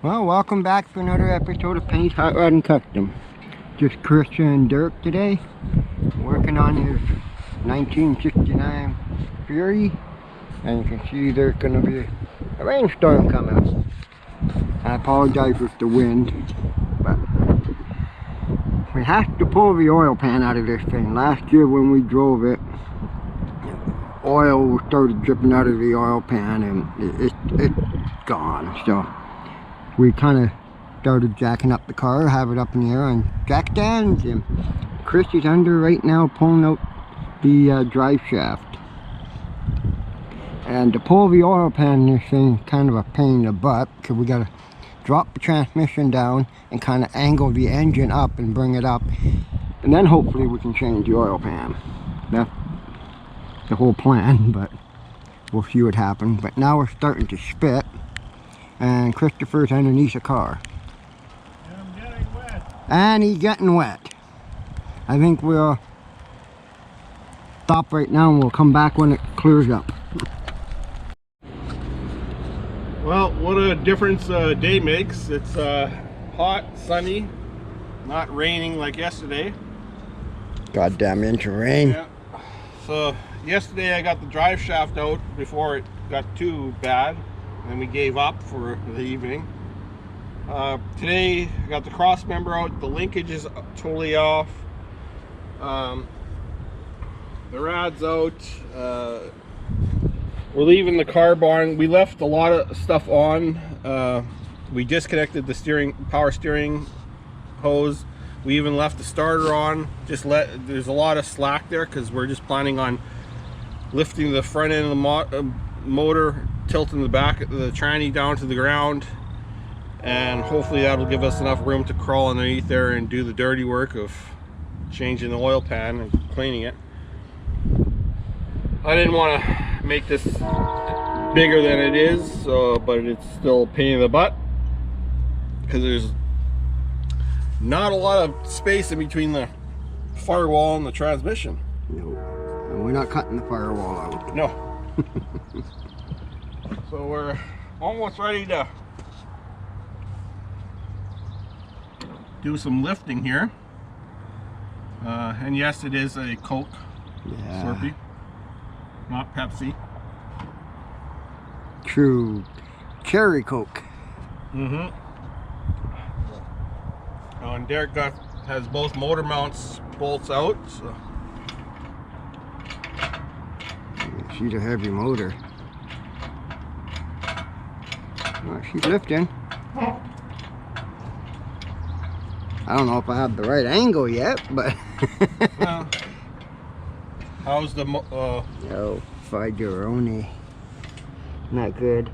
Well, welcome back to another episode of Paint Hot Rod and Custom. Just Christian and Dirk today, working on his 1969 Fury, and you can see there's going to be a rainstorm coming. I apologize with the wind, but we have to pull the oil pan out of this thing. Last year when we drove it, oil started dripping out of the oil pan and it's gone. So we kind of started jacking up the car, have it up in the air on jack stands, and Chris is under right now pulling out the drive shaft. And to pull the oil pan in this thing is kind of a pain in the butt, because we got to drop the transmission down and kind of angle the engine up and bring it up, and then hopefully we can change the oil pan. That's the whole plan, but we'll see what happens. But now we're starting to spit, and Christopher's underneath the car. And I'm getting wet. And he's getting wet. I think we'll stop right now and we'll come back when it clears up. Well, what a difference a day makes. It's hot, sunny, not raining like yesterday. Goddamn into rain. Yeah. So yesterday I got the drive shaft out before it got too bad, and we gave up for the evening. Today I got the cross member out. The linkage is totally off. The rad's out. We're leaving the car barn. We left a lot of stuff on. We disconnected the power steering hose. We even left the starter on. There's a lot of slack there because we're just planning on lifting the front end of the motor, tilting the back of the tranny down to the ground, and hopefully that'll give us enough room to crawl underneath there and do the dirty work of changing the oil pan and cleaning it. I didn't want to make this bigger than it is, but it's still a pain in the butt because there's not a lot of space in between the firewall and the transmission. No, and we're not cutting the firewall out. No. So we're almost ready to do some lifting here. And yes, it is a Coke Slurpee, not Pepsi. True cherry Coke. Mm-hmm. And Derek has both motor mounts bolts out. So. She's a heavy motor. Well, she's lifting. I don't know if I have the right angle yet, but how's the no, Fideroni. Not good.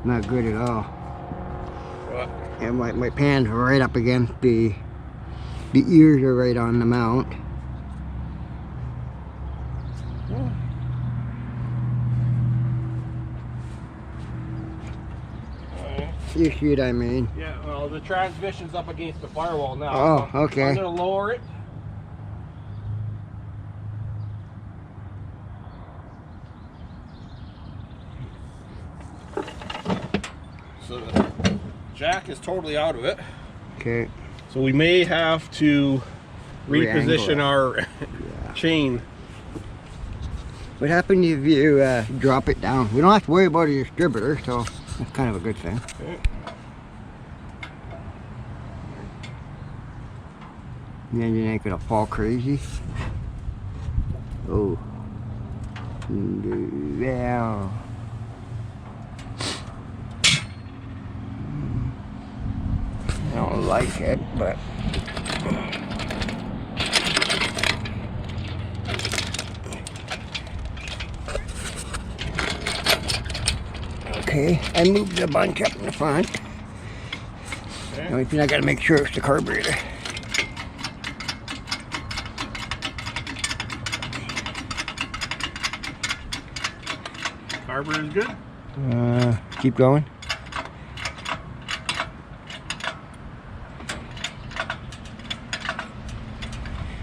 Not good at all. What? And my pan's right up against the ears are right on the mount. You see what I mean? Yeah, well, the transmission's up against the firewall now. Oh, so okay. I'm going to lower it. So the jack is totally out of it. Okay. So we may have to reposition our chain. What happens if you drop it down? We don't have to worry about a distributor, so that's kind of a good thing. Okay. The engine ain't gonna fall crazy. Oh. Yeah. I don't like it, but okay, I moved a bunch up in the front. Okay. The only thing I gotta make sure it's the carburetor. Carburetor is good. Keep going.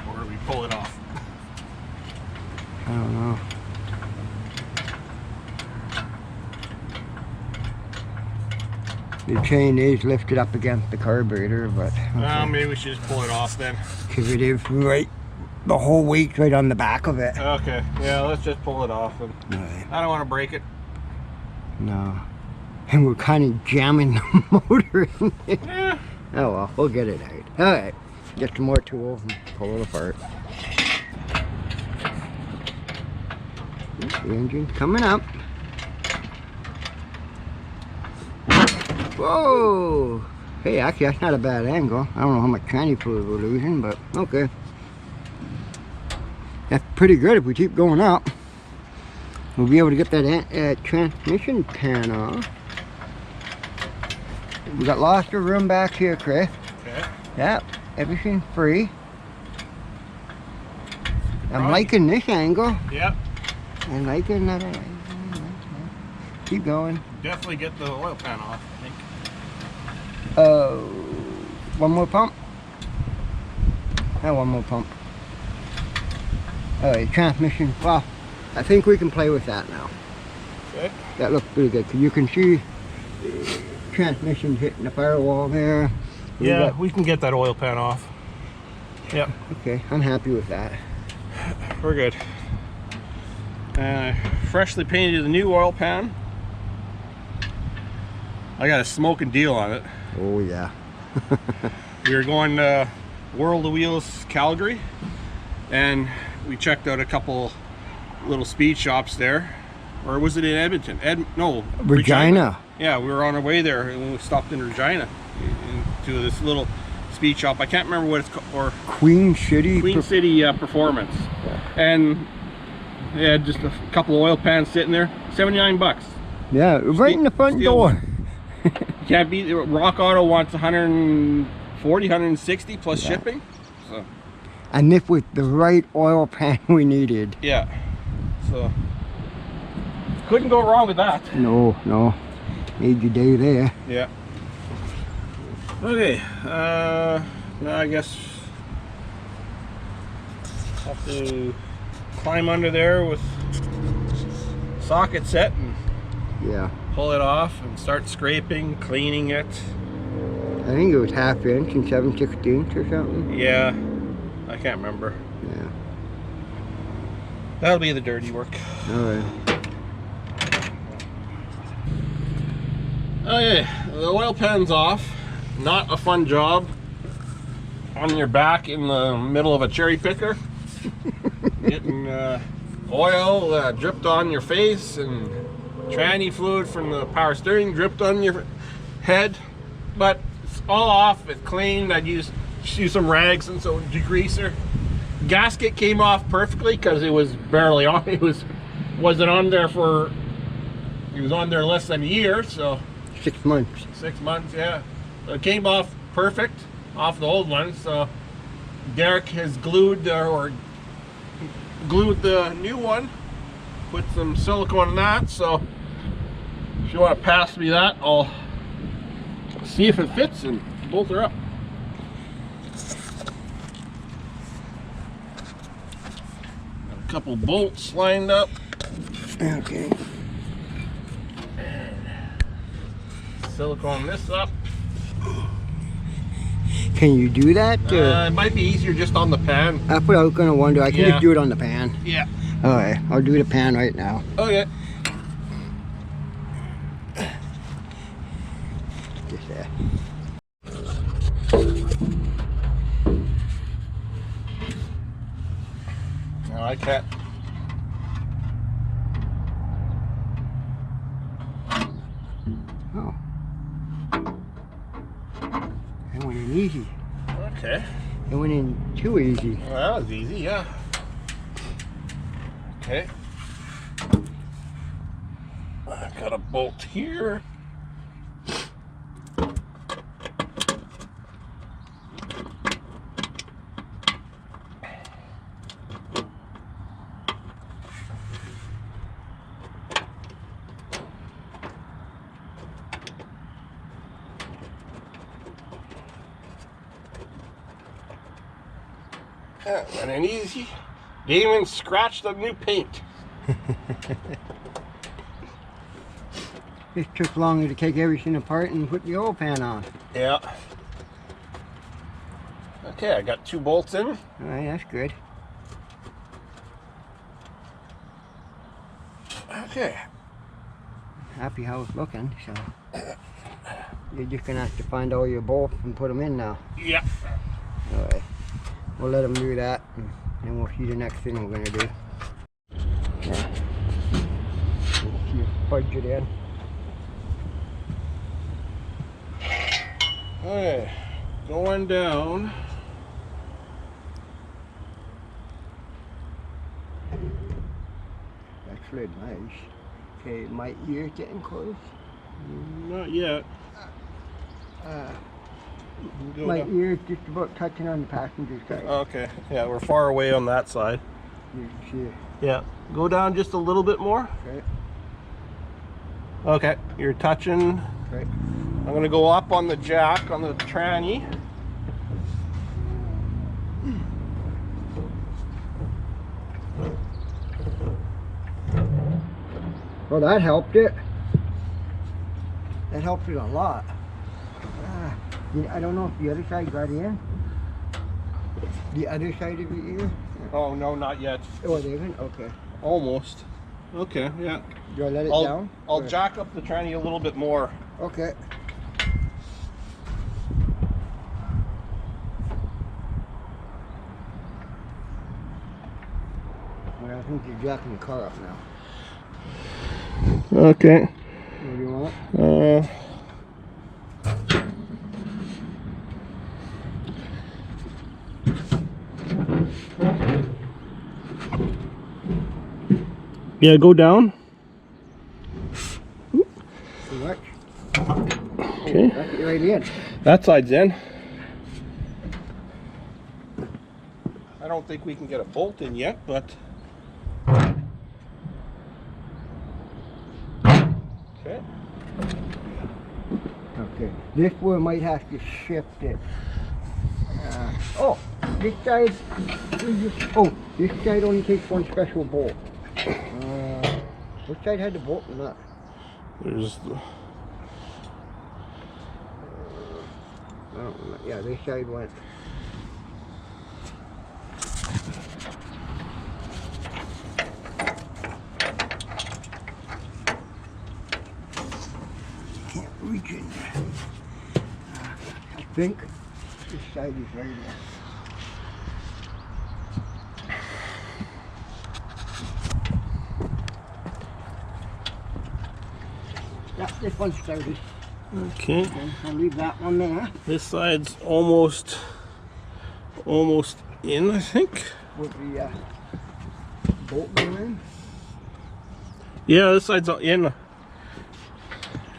Or do we pull it off? I don't know. The chain is lifted up against the carburetor, but Well, maybe we should just pull it off then. because it is right, the whole weight's right on the back of it. Okay, yeah, let's just pull it off. And Right. I don't want to break it. No. And we're kind of jamming the motor in there. Yeah. Oh well, we'll get it out. Alright, get some more tools and pull it apart. The engine's coming up. Whoa! Hey, actually that's not a bad angle. I don't know how much tranny fluid we're losing, but okay. That's pretty good if we keep going up. We'll be able to get that transmission pan off. We got lots of room back here, Chris. Okay. Yep, everything's free. I'm liking this angle. Yep. I'm liking that. Keep going. Definitely get the oil pan off, I think. One more pump. One more pump. Alright, transmission. Well, I think we can play with that now. Okay. That looks pretty good. You can see transmission hitting the firewall there. Yeah, we can get that oil pan off. Yep. Okay, I'm happy with that. We're good. Freshly painted the new oil pan. I got a smoking deal on it. Oh yeah. We were going to World of Wheels Calgary, and we checked out a couple little speed shops there. Or was it in Edmonton? No, Regina. Yeah, we were on our way there and we stopped in Regina to this little speed shop. I can't remember what it's called. Or Queen City Performance. Yeah. And they had just a couple of oil pans sitting there. 79 bucks. Yeah, right in the front door. You can't beat it. Rock Auto wants 140, 160 plus shipping. So. And this was the right oil pan we needed. Yeah. So couldn't go wrong with that. No, no. Made your day there. Yeah. Okay. I guess have to climb under there with socket set and Yeah. pull it off and start scraping, cleaning it. I think it was 1/2 inch and 7/16 or something. Yeah. I can't remember. Yeah. That'll be the dirty work. Alright. Okay, the oil pan's off. Not a fun job on your back in the middle of a cherry picker. Getting oil dripped on your face and tranny fluid from the power steering dripped on your head. But it's all off, it's clean. I used some rags and some degreaser. Gasket came off perfectly because it was barely on. It wasn't on there for, it was on there less than a year, so 6 months. 6 months, yeah. So it came off perfect off the old one. So Derek has glued the new one. Put some silicone in that. So if you want to pass me that, I'll see if it fits and bolt her up. Got a couple bolts lined up. Okay. Silicone this up. Can you do that? It might be easier just on the pan. That's what I was gonna wonder. I can Yeah. just do it on the pan. Yeah. Alright, I'll do the pan right now. Okay. Just there. No, I can't. Oh. That went in easy. Okay. It went in too easy. Well, that was easy, yeah. Okay. I've got a bolt here. Yeah, and an easy. Didn't even scratch the new paint. Just took longer to take everything apart and put the oil pan on. Yeah. Okay, I got 2 bolts in. Alright, that's good. Okay. Happy how it's looking, so you're just gonna have to find all your bolts and put them in now. Yeah. Alright, we'll let them do that, and then we'll see the next thing we're gonna do. Yeah. See you fudge it in. Okay, going down. That's really nice. Okay, my ear's getting close. Not yet. Go My down. ear's just about touching on the passenger side. Okay, yeah, we're far away on that side. You can see it. Yeah, go down just a little bit more. Okay. Okay, you're touching. Right. I'm gonna go up on the jack on the tranny. Well, that helped it. That helped it a lot. I don't know if the other side got in. The other side of your ear? Oh no, not yet. Oh, they haven't? Okay. Almost. Okay, yeah. Do I let it down? I'll Or- jack up the tranny a little bit more. Okay. Well, I think you're jacking the car up now. Okay. What do you want? Yeah, go down. Too much? Okay. That's it right in. That side's in. I don't think we can get a bolt in yet, but okay. Okay. This one might have to shift it. Oh, this side. Oh, this side only takes one special bolt. Which side had the bolt or not? There's the Oh, yeah, this side went. Can't reach in there. I think this side is right there. Yeah, this one started. okay. Okay, I'll leave that one there. This side's almost in, I think. With the bolt going in. Yeah, this side's in. Man,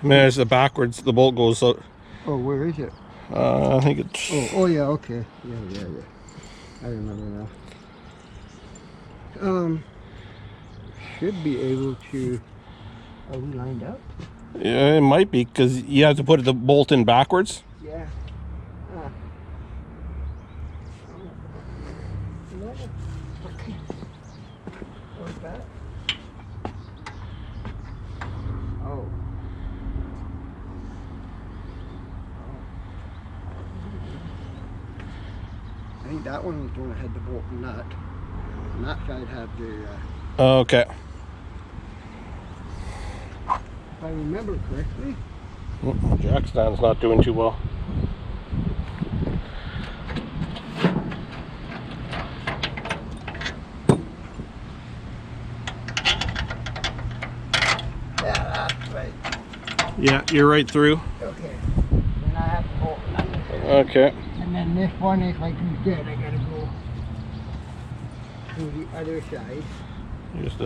there's the backwards. The bolt goes out. Oh, where is it? I think it's. Oh, yeah, okay. Yeah. I remember now. Should be able to. Are we lined up? Yeah, it might be because you have to put the bolt in backwards. Yeah. Okay. What's that? Oh. I think that one was the one that had the bolt nut. And that side had the, Okay. if I remember correctly. Jack stand's not doing too well. Yeah, that's right. Yeah, you're right through. Okay. Then I have to bolt nut. Okay. And then this one is like you said, I gotta go to the other side. Just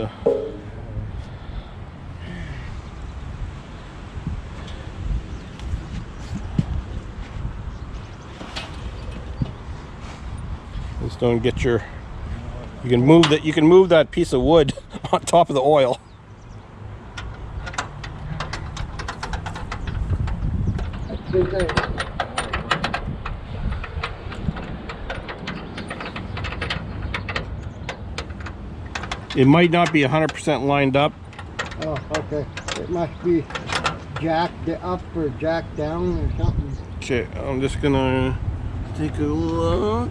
just don't get your. You can move that. You can move that piece of wood on top of the oil. That's good thing. It might not be 100% lined up. Oh, okay. It must be. jacked it up or jacked down or something. Okay, I'm just gonna take a look.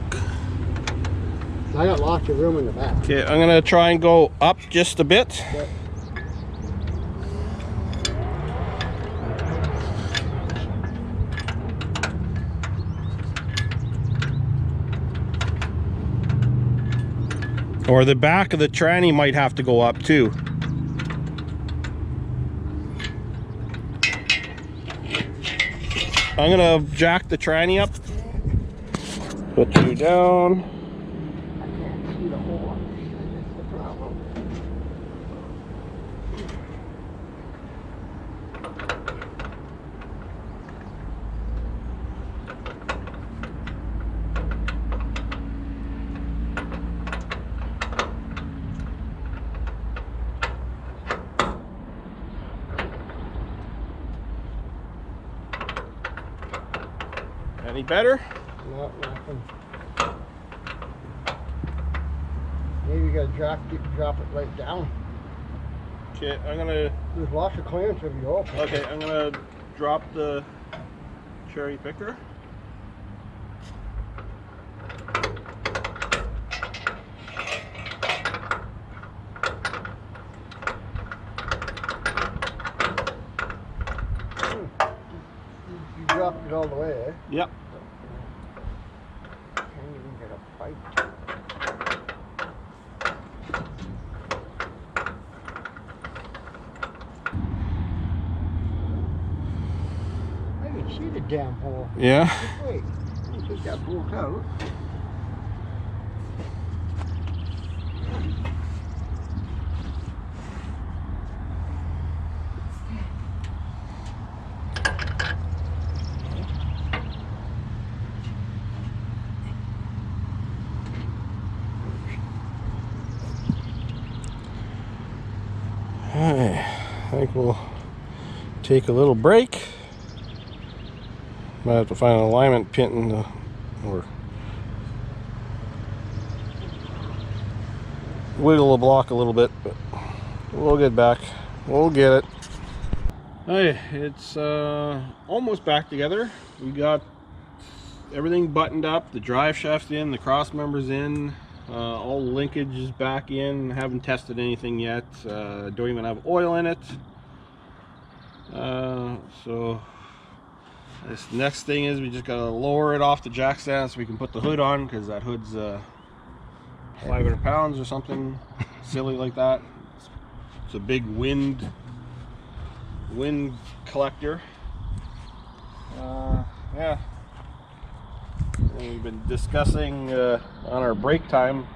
I got lots of room in the back. Okay, I'm gonna try and go up just a bit. But Or the back of the tranny might have to go up too. I'm gonna jack the tranny up. Put you down. I can't see the hole. That's the problem. Any better? No, nothing. Maybe you gotta drop it right down. Okay, I'm gonna. There's lots of clearance if you open. Okay, I'm gonna drop the cherry picker. You dropped it all the way, eh? Yep. Can't even get a pipe. I can see the damn hole. Yeah. Just wait. Let me take that bolt out. I think we'll take a little break. Might have to find an alignment pin or wiggle the block a little bit, but we'll get back. We'll get it. Hey, it's almost back together. We got everything buttoned up. The drive shaft's in, the cross member's in. All the linkage is back in. Haven't tested anything yet. Don't even have oil in it. So this next thing is we just gotta lower it off the jack stand so we can put the hood on, because that hood's 500 pounds or something silly like that. It's a big wind collector. Yeah. And we've been discussing on our break time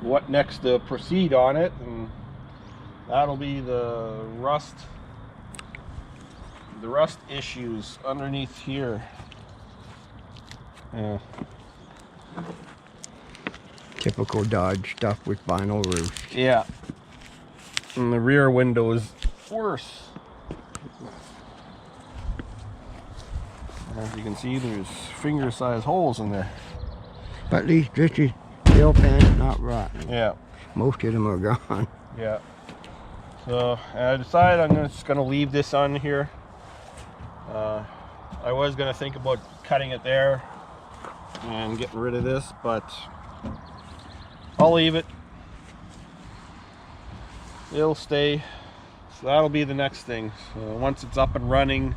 what next to proceed on it, and that'll be the rust issues underneath here. Yeah. Typical Dodge stuff with vinyl roofs. Yeah. And the rear window is worse. As you can see, there's finger-sized holes in there. But at least this is steel pan, not rotten. Yeah. Most of them are gone. Yeah. So I decided I'm just gonna leave this on here. I was gonna think about cutting it there and getting rid of this, but I'll leave it. It'll stay. So that'll be the next thing. So once it's up and running,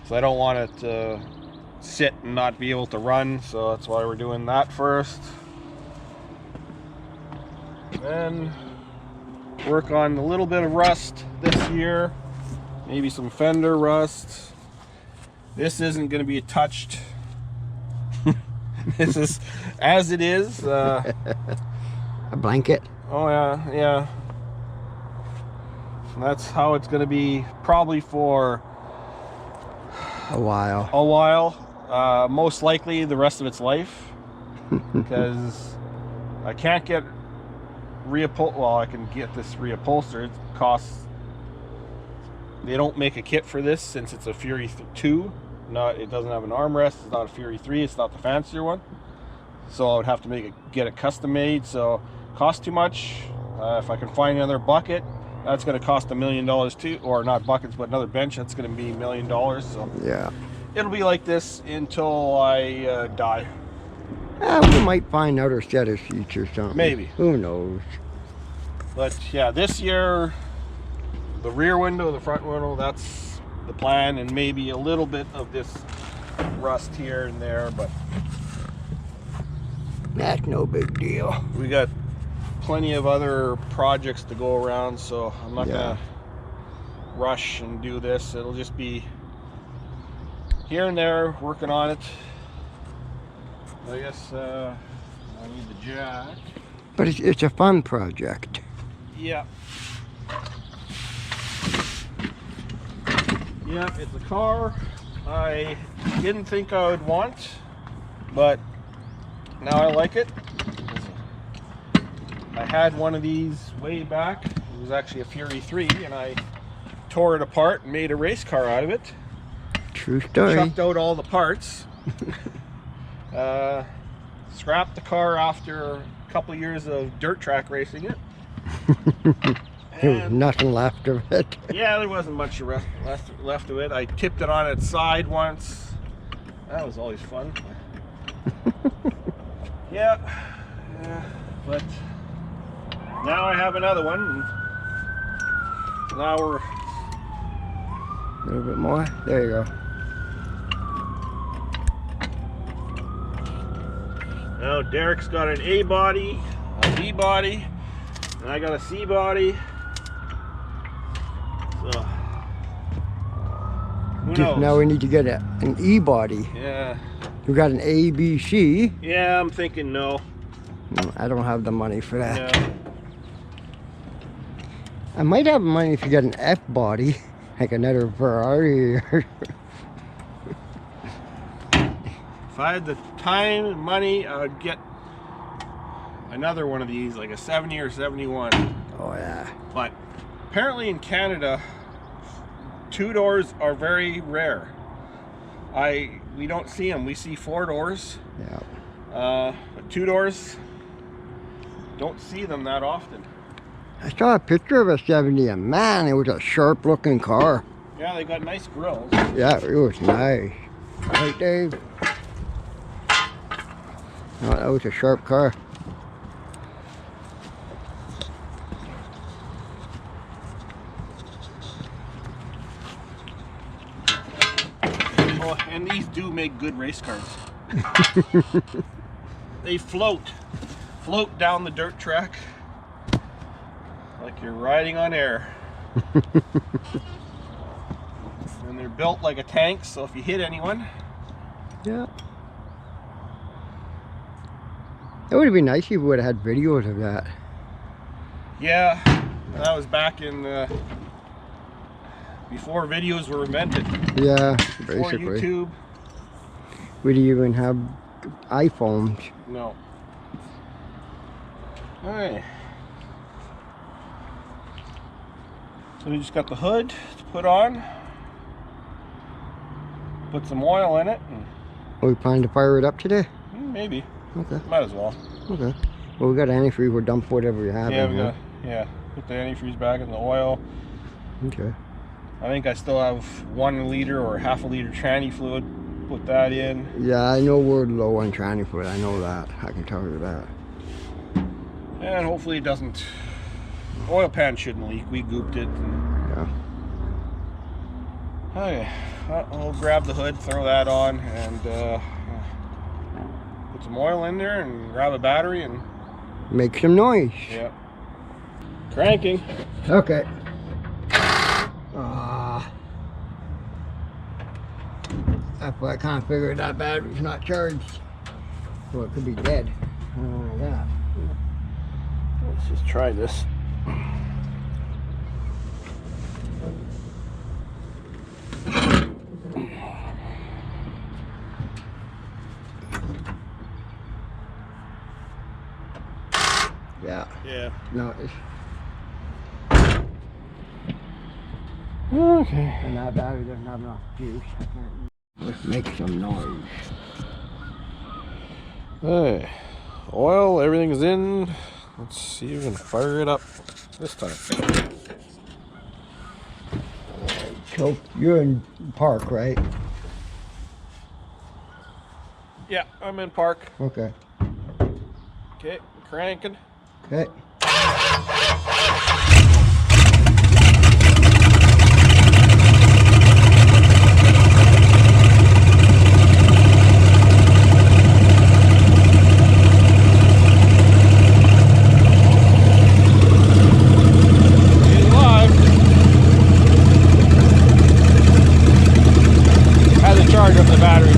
so I don't want it to sit and not be able to run, so that's why we're doing that first. Then work on a little bit of rust this year, maybe some fender rust. This isn't going to be touched. This is as it is. A blanket. Oh yeah, yeah. And that's how it's going to be probably for A while. a while. Most likely the rest of its life, because I can't get I can get this reupholstered. It costs. They don't make a kit for this since it's a Fury 2. It doesn't have an armrest. It's not a Fury 3. It's not the fancier one. So I would have to get it custom made. So it costs too much. If I can find another bucket, That's going to cost $1 million too, or not buckets, but another bench. That's going to be $1 million. So Yeah. it'll be like this until I die. We might find another set of seats or something. Maybe. Who knows? But yeah, this year, the rear window, the front window, that's the plan, and maybe a little bit of this rust here and there, but That's no big deal. we got plenty of other projects to go around, so I'm not gonna rush and do this. It'll just be here and there, working on it. I guess I need the jack. But it's a fun project. Yeah. Yeah, it's a car I didn't think I would want, but now I like it. I had one of these way back. It was actually a Fury 3, and I tore it apart and made a race car out of it. True story. Chucked out all the parts. Scrapped the car after a couple years of dirt track racing it. There was nothing left of it. Yeah, there wasn't much left of it. I tipped it on its side once. That was always fun. Yeah, but now I have another one. And now we're A little bit more. There you go. now Derek's got an A body, a B body, and I got a C body. So who knows? Now we need to get an E body. Yeah. We got an A, B, C. Yeah, I'm thinking no. No, I don't have the money for that. No. I might have money if you got an F body, like another Ferrari. If I had the time and money, I would get another one of these, like a 70 or 71. Oh yeah. But apparently in Canada, 2 doors are very rare. We don't see them. We see 4 doors. Yeah. But 2 doors, don't see them that often. I saw a picture of a 70 and man, it was a sharp looking car. Yeah, they got nice grills. Yeah, it was nice. Right, Dave? No, that was a sharp car. Oh, and these do make good race cars. They float down the dirt track like you're riding on air. And they're built like a tank, so if you hit anyone, Yeah. It would have been nice if we would have had videos of that. yeah, that was back in before videos were invented. Yeah, Before basically. YouTube. We didn't even have iPhones. No. Alright. So we just got the hood to put on. Put some oil in it. And Are we planning to fire it up today? maybe. Okay. Might as well. Okay. Well, we got antifreeze. We'll dump whatever we have. Yeah, in we here. got, put the antifreeze back in the oil. Okay. I think I still have 1 liter or half a liter tranny fluid. Put that in. Yeah, I know we're low on tranny fluid. I know that. I can tell you that. And hopefully it doesn't. Oil pan shouldn't leak. We gooped it. Yeah. Okay. I'll grab the hood, throw that on, and put some oil in there and grab a battery and Make some noise. yeah. Cranking. Okay. That's why I can't figure that battery's not charged. So it could be dead. Yeah. Let's just try this. Yeah. Yeah. No, it's... Okay. And that battery doesn't have enough juice. I can't... Let's make some noise. Hey, oil, everything's in. Let's see if we can fire it up this time. So you're in park, right? Yeah, I'm in park. Okay. Okay, cranking. Okay. He's alive. Had to charge up the battery.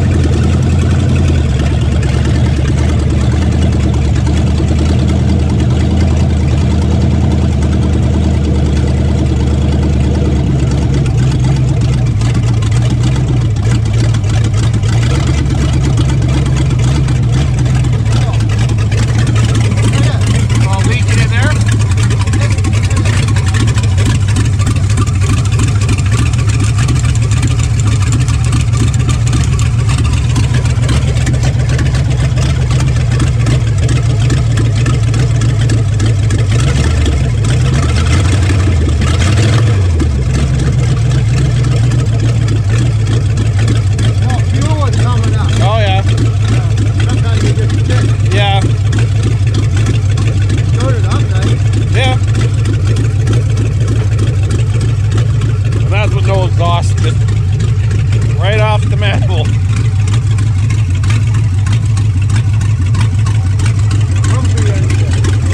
Right off the manhole.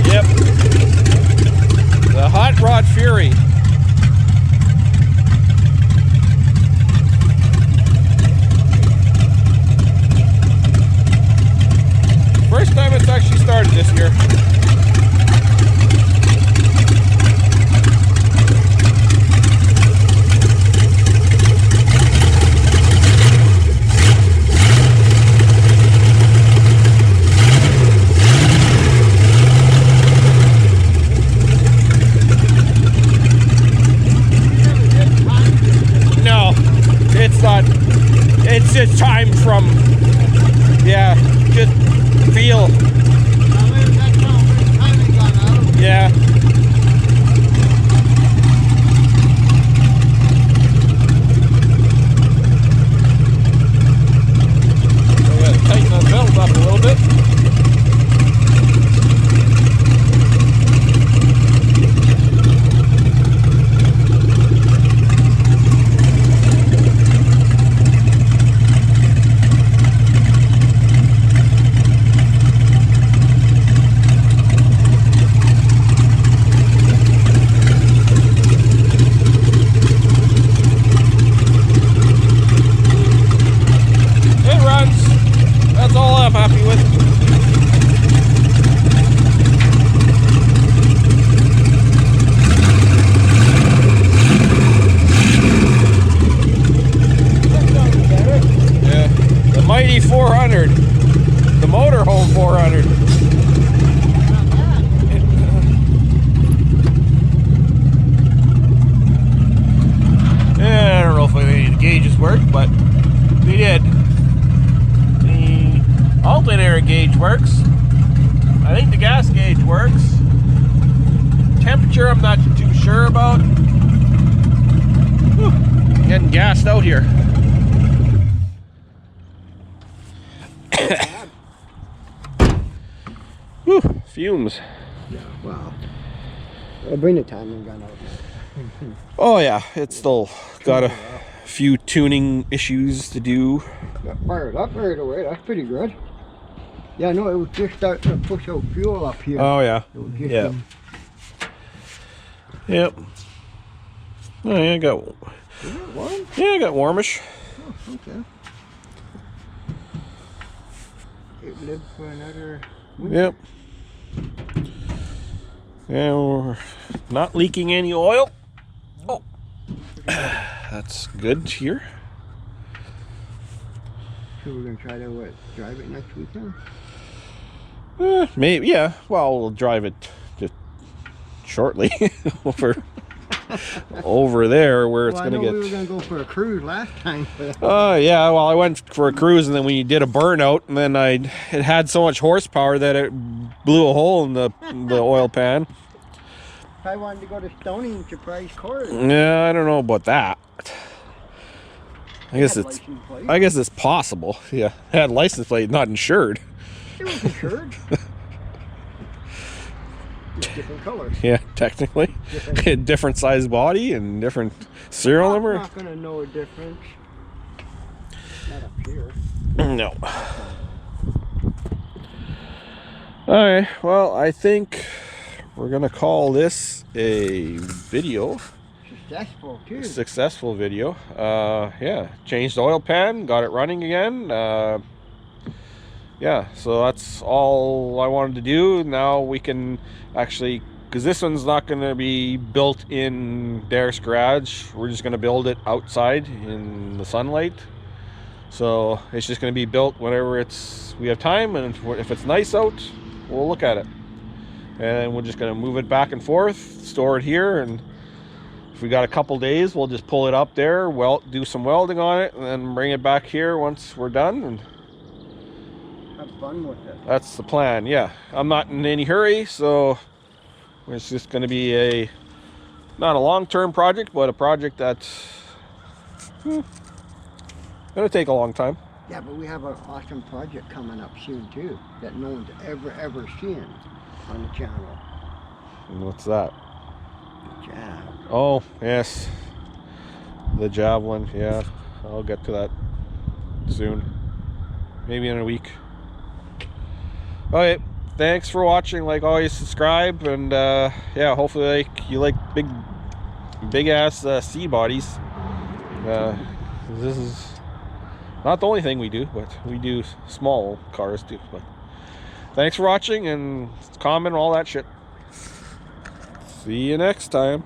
Yep. The Hot Rod Fury. First time it's actually started this year. It's just time from, yeah, just feel. Yeah. We gotta tighten the belt up a little bit. That's all I'm happy with. Yeah, the mighty 400, the motorhome 400. Yeah, I don't know if any of the gauges work, but they did. Alternator gauge works. I think the gas gauge works. Temperature I'm not too sure about. Whew, getting gassed out here. Whew, fumes. Yeah, wow. I'll bring the timing gun out. Oh yeah, it's still got a few tuning issues to do. Got fired up right away. That's pretty good. Yeah, no, it was just starting to push out fuel up here. Oh yeah. Yeah. Yep. Oh yeah, I got. Is it warm? Yeah, I got warmish. Oh, okay. It lived for another winter. Yep. Yeah, we're not leaking any oil. Oh, that's good here. So we're gonna try to drive it next weekend? Maybe, yeah. Well, we'll drive it just shortly over there where it's gonna get. We were gonna go for a cruise last time. Yeah. Well, I went for a cruise, and then we did a burnout, and then it had so much horsepower that it blew a hole in the oil pan. I wanted to go to Stony and surprise Corey. Yeah, I don't know about that. I guess it's possible. Yeah, it had license plate, not insured. It was insured. Just different colors. Yeah, technically. Different size body and different serial number. I'm not gonna know a difference. Not up here. No. Alright, well, I think we're gonna call this a video. Successful too. Successful video. Yeah, changed the oil pan, got it running again. Yeah, so that's all I wanted to do. Now we can actually, because this one's not going to be built in Derek's garage, we're just going to build it outside in the sunlight. So it's just going to be built whenever we have time, and if it's nice out, we'll look at it. And we're just going to move it back and forth, store it here, and if we got a couple days, we'll just pull it up there, do some welding on it, and then bring it back here once we're done. And have fun with it. That's the plan, yeah. I'm not in any hurry, so it's just going to be not a long-term project, but a project that's going to take a long time. Yeah, but we have an awesome project coming up soon too that no one's ever seen on the channel. And what's that? The Jav. Oh, yes. The Javelin, yeah. I'll get to that soon. Maybe in a week. Okay, thanks for watching. Like always, subscribe, and yeah, hopefully you like big ass C bodies. This is not the only thing we do, but we do small cars too. But thanks for watching, and comment and all that shit. See you next time.